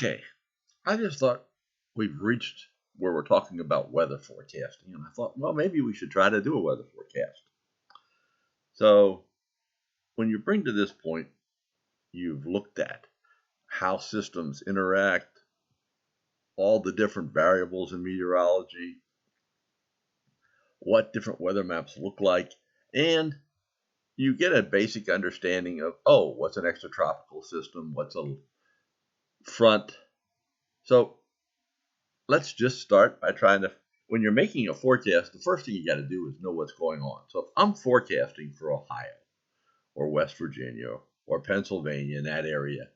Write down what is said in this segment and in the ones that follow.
Okay, I just thought we've reached where we're talking about weather forecasting, and I thought, well, maybe we should try to do a weather forecast. So, when you bring to this point, you've looked at how systems interact, all the different variables in meteorology, what different weather maps look like, and you get a basic understanding of, what's an extratropical system, what's a front. So, let's just start by when you're making a forecast, the first thing you got to do is know what's going on. So if I'm forecasting for Ohio or West Virginia or Pennsylvania in that area,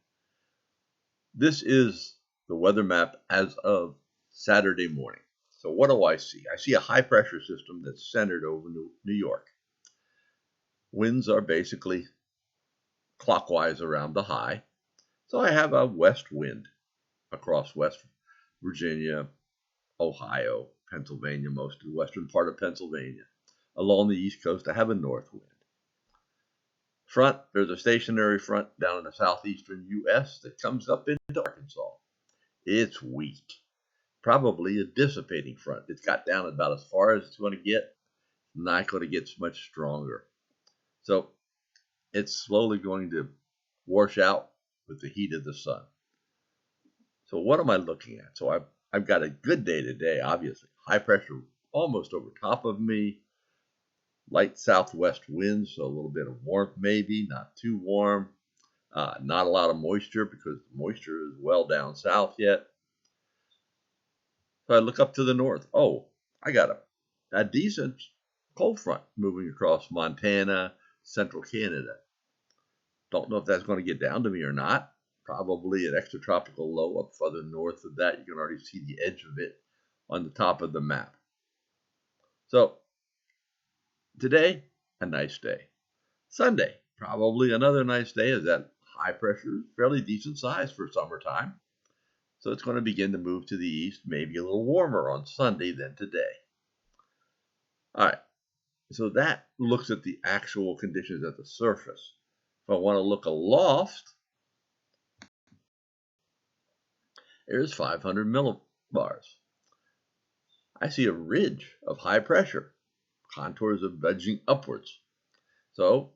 this is the weather map as of Saturday morning. So what do I see? I see a high pressure system that's centered over New York. Winds are basically clockwise around the high. So I have a west wind across West Virginia, Ohio, Pennsylvania, most of the western part of Pennsylvania. Along the east coast, I have a north wind. Front, there's a stationary front down in the southeastern U.S. that comes up into Arkansas. It's weak, probably a dissipating front. It's got down about as far as it's going to get, not going to get much stronger. So it's slowly going to wash out with the heat of the sun. So what am I looking at? So I've got a good day today, obviously. High pressure almost over top of me. Light southwest winds, so a little bit of warmth maybe, not too warm. Not a lot of moisture because the moisture is well down south yet. So I look up to the north. I got a decent cold front moving across Montana, central Canada. Don't know if that's going to get down to me or not. Probably an extratropical low up further north of that. You can already see the edge of it on the top of the map. So today, a nice day. Sunday, probably another nice day, as that high pressure is fairly decent size for summertime. So it's going to begin to move to the east, maybe a little warmer on Sunday than today. All right, so that looks at the actual conditions at the surface. If I want to look aloft, there's 500 millibars. I see a ridge of high pressure. Contours are budging upwards. So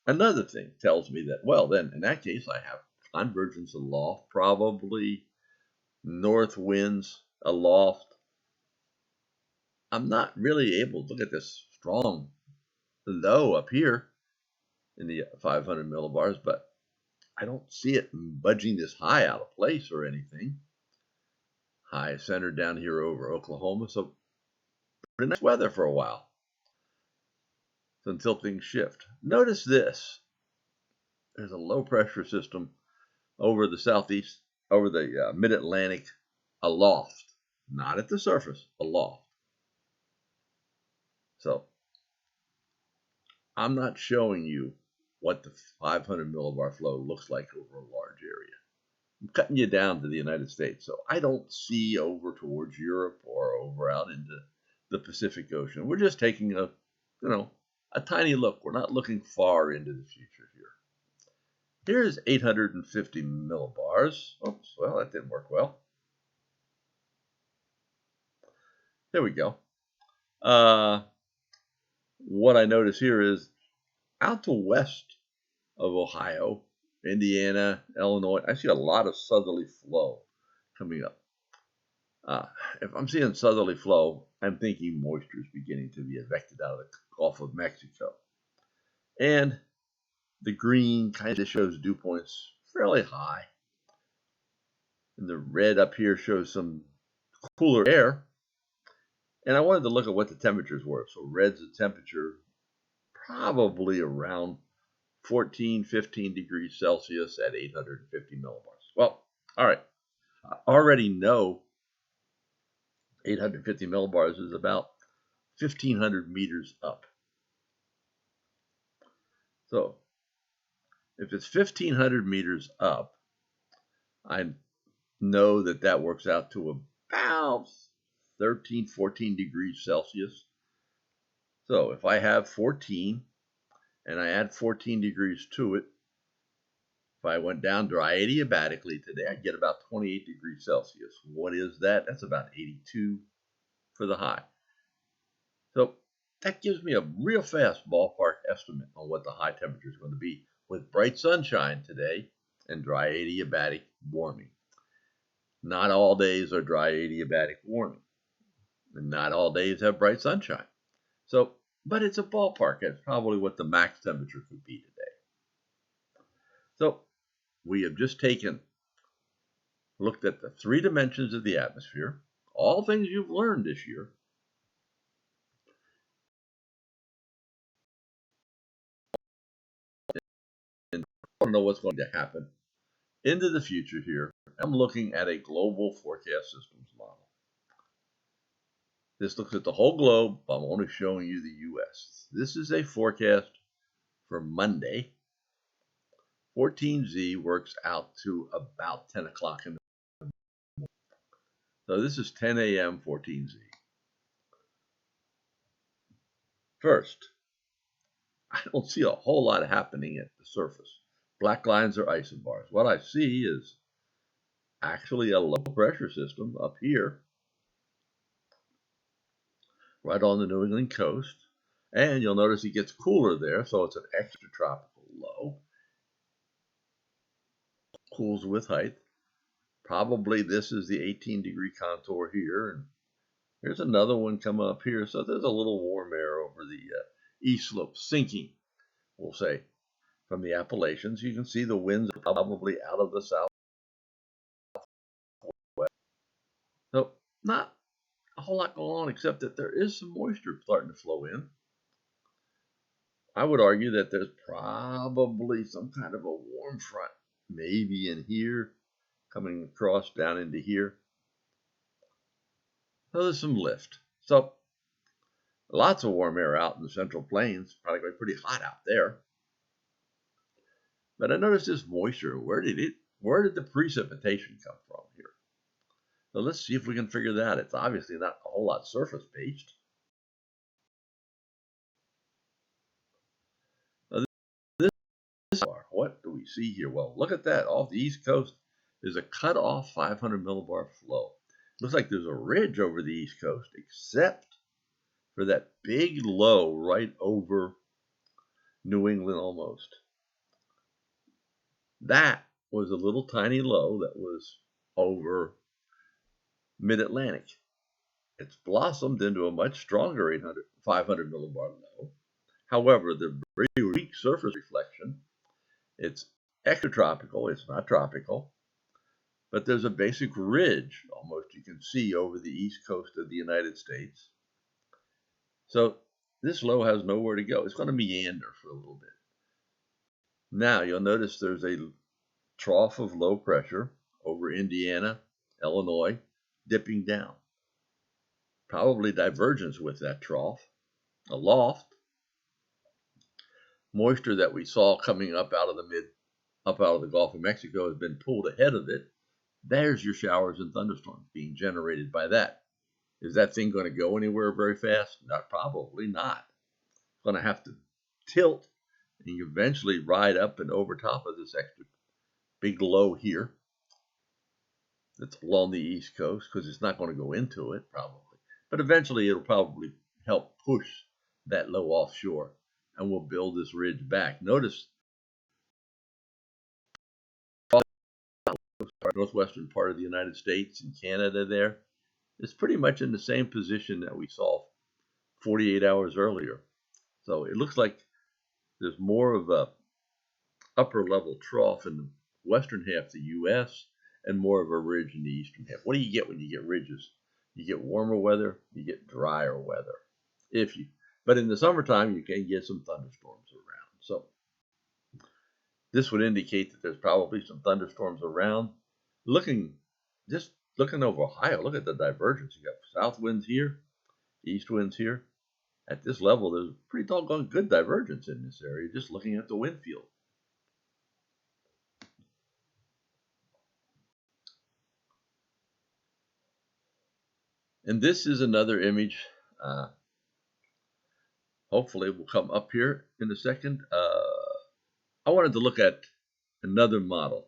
another thing tells me that, well, then in that case, I have convergence aloft, probably north winds aloft. I'm not really able to look at this strong low up here in the 500 millibars, but I don't see it budging this high out of place or anything. High centered down here over Oklahoma, so pretty nice weather for a while. So until things shift. Notice this. There's a low pressure system over the southeast, over the mid-Atlantic, aloft. Not at the surface, aloft. So I'm not showing you what the 500 millibar flow looks like over a large area. I'm cutting you down to the United States. So I don't see over towards Europe or over out into the Pacific Ocean. We're just taking a tiny look. We're not looking far into the future here. Here's 850 millibars. Oops, well, that didn't work well. There we go. What I notice here is out to west of Ohio, Indiana, Illinois, I see a lot of southerly flow coming up. If I'm seeing southerly flow, I'm thinking moisture is beginning to be evicted out of the Gulf of Mexico. And the green kind of shows dew points fairly high. And the red up here shows some cooler air. And I wanted to look at what the temperatures were. So red's the temperature probably around 14, 15 degrees Celsius at 850 millibars. Well, all right. I already know 850 millibars is about 1,500 meters up. So if it's 1,500 meters up, I know that works out to about 13, 14 degrees Celsius. So if I have 14 and I add 14 degrees to it, If I went down dry adiabatically today, I'd get about 28 degrees Celsius. What is that? That's about 82 for the high. So that gives me a real fast ballpark estimate on what the high temperature is going to be with bright sunshine today and dry adiabatic warming. Not all days are dry adiabatic warming, and not all days have bright sunshine. So, but it's a ballpark. That's probably what the max temperature could be today. So we have just looked at the 3 dimensions of the atmosphere, all things you've learned this year. And I want to know what's going to happen into the future here. I'm looking at a global forecast systems model. This looks at the whole globe. I'm only showing you the U.S. This is a forecast for Monday. 14Z works out to about 10 o'clock in the morning. So this is 10 a.m. 14Z. First, I don't see a whole lot happening at the surface. Black lines are isobars. What I see is actually a low pressure system up here, right on the New England coast. And you'll notice it gets cooler there, so it's an extratropical low. Cools with height. Probably this is the 18-degree contour here, and here's another one coming up here. So there's a little warm air over the east slope, sinking, we'll say, from the Appalachians. You can see the winds are probably out of the southwest. So not a whole lot going on, except that there is some moisture starting to flow in. I would argue that there's probably some kind of a warm front, maybe in here, coming across down into here. So there's some lift. So lots of warm air out in the Central Plains, probably going to be pretty hot out there. But I noticed this moisture. Where did the precipitation come from here? So let's see if we can figure that out. It's obviously not a whole lot surface based. What do we see here? Well, look at that. Off the East Coast, there's a cut-off 500 millibar flow. Looks like there's a ridge over the East Coast, except for that big low right over New England almost. That was a little tiny low that was over mid-Atlantic. It's blossomed into a much stronger 500 millibar low. However, the very weak surface reflection, it's extratropical, it's not tropical, but there's a basic ridge almost you can see over the east coast of the United States. So this low has nowhere to go. It's going to meander for a little bit. Now you'll notice there's a trough of low pressure over Indiana, Illinois, dipping down. Probably divergence with that trough. Aloft, moisture that we saw coming up out of the Gulf of Mexico has been pulled ahead of it. There's your showers and thunderstorms being generated by that. Is that thing going to go anywhere very fast? Probably not. It's going to have to tilt and eventually ride up and over top of this extra big low here that's along the East Coast, because it's not going to go into it probably. But eventually it'll probably help push that low offshore, and we'll build this ridge back. Notice northwestern part of the United States and Canada there is pretty much in the same position that we saw 48 hours earlier. So it looks like there's more of a upper level trough in the western half of the U.S. and more of a ridge in the eastern half. What do you get when you get ridges? You get warmer weather, you get drier weather. But in the summertime, you can get some thunderstorms around. So this would indicate that there's probably some thunderstorms around. Just looking over Ohio, look at the divergence. You got south winds here, east winds here. At this level, there's pretty doggone good divergence in this area, just looking at the wind field. And this is another image. Hopefully it will come up here in a second. I wanted to look at another model.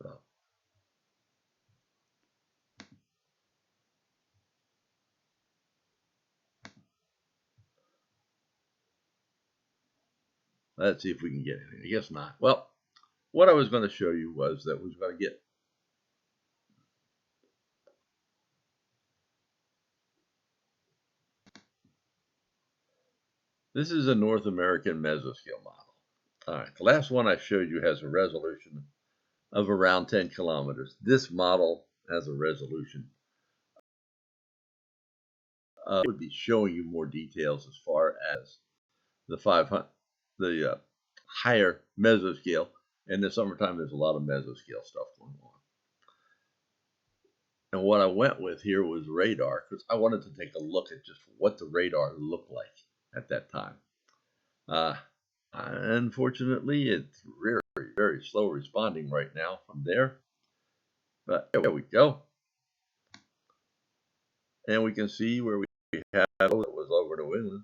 So, let's see if we can get anything. I guess not. Well, what I was going to show you was that we was going to get this is a North American mesoscale model. All right, the last one I showed you has a resolution of around 10 kilometers. This model has a resolution. I would be showing you more details as far as the 500, the higher mesoscale. In the summertime, there's a lot of mesoscale stuff going on. And what I went with here was radar because I wanted to take a look at just what the radar looked like at that time. Unfortunately, it's very, very slow responding right now from there. But there we go. And we can see where we have it was over New England.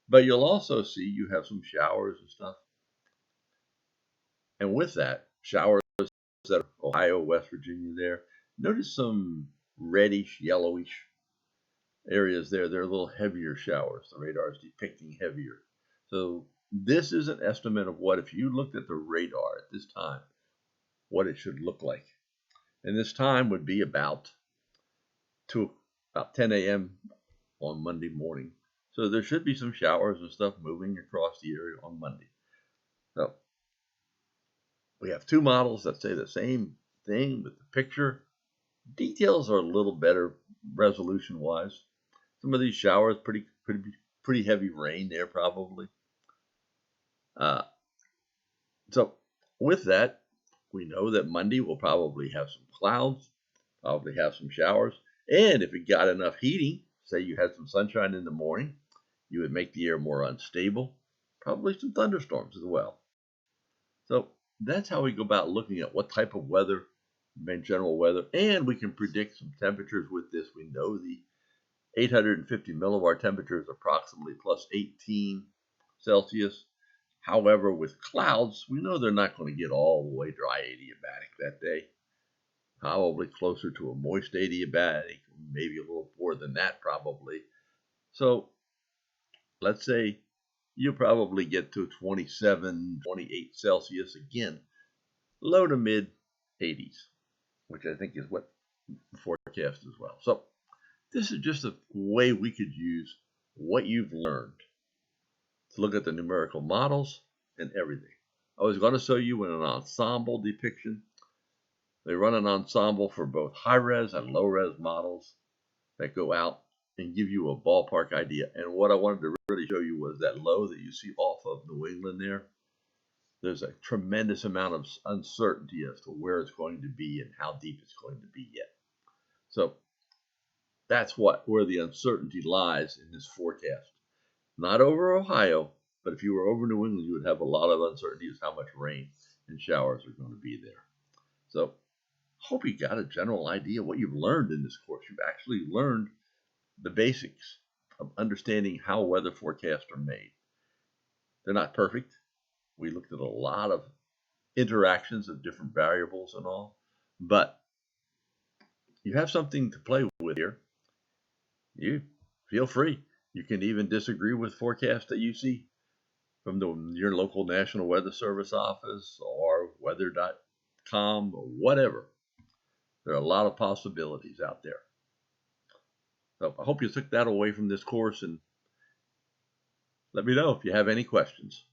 But you'll also see you have some showers and stuff. And with that, showers that are Ohio, West Virginia there. Notice some reddish, yellowish areas there. They're a little heavier showers. The radar is depicting heavier. So this is an estimate of what, if you looked at the radar at this time, what it should look like. And this time would be about 10 a.m. on Monday morning. So there should be some showers and stuff moving across the area on Monday. So we have two models that say the same thing with the picture. Details are a little better resolution wise. Some of these showers, pretty heavy rain there probably. So with that, we know that Monday will probably have some clouds, probably have some showers. And if it got enough heating, say you had some sunshine in the morning, you would make the air more unstable, probably some thunderstorms as well. So that's how we go about looking at what type of weather, general weather, and we can predict some temperatures with this. We know the 850 millibar temperature is approximately plus 18 Celsius. However, with clouds, we know they're not going to get all the way dry adiabatic that day. Probably closer to a moist adiabatic, maybe a little more than that probably. So let's say you probably get to 27, 28 Celsius again, low to mid 80s, which I think is what the forecast as well. So this is just a way we could use what you've learned to look at the numerical models and everything. I was going to show you an ensemble depiction. They run an ensemble for both high-res and low-res models that go out and give you a ballpark idea. And what I wanted to really show you was that low that you see off of New England there. There's a tremendous amount of uncertainty as to where it's going to be and how deep it's going to be yet. So that's where the uncertainty lies in this forecast. Not over Ohio, but if you were over New England, you would have a lot of uncertainty as how much rain and showers are going to be there. So hope you got a general idea of what you've learned in this course. You've actually learned the basics of understanding how weather forecasts are made. They're not perfect. We looked at a lot of interactions of different variables and all, but you have something to play with here. You feel free. You can even disagree with forecasts that you see from your local National Weather Service office or weather.com or whatever. There are a lot of possibilities out there. So I hope you took that away from this course, and let me know if you have any questions.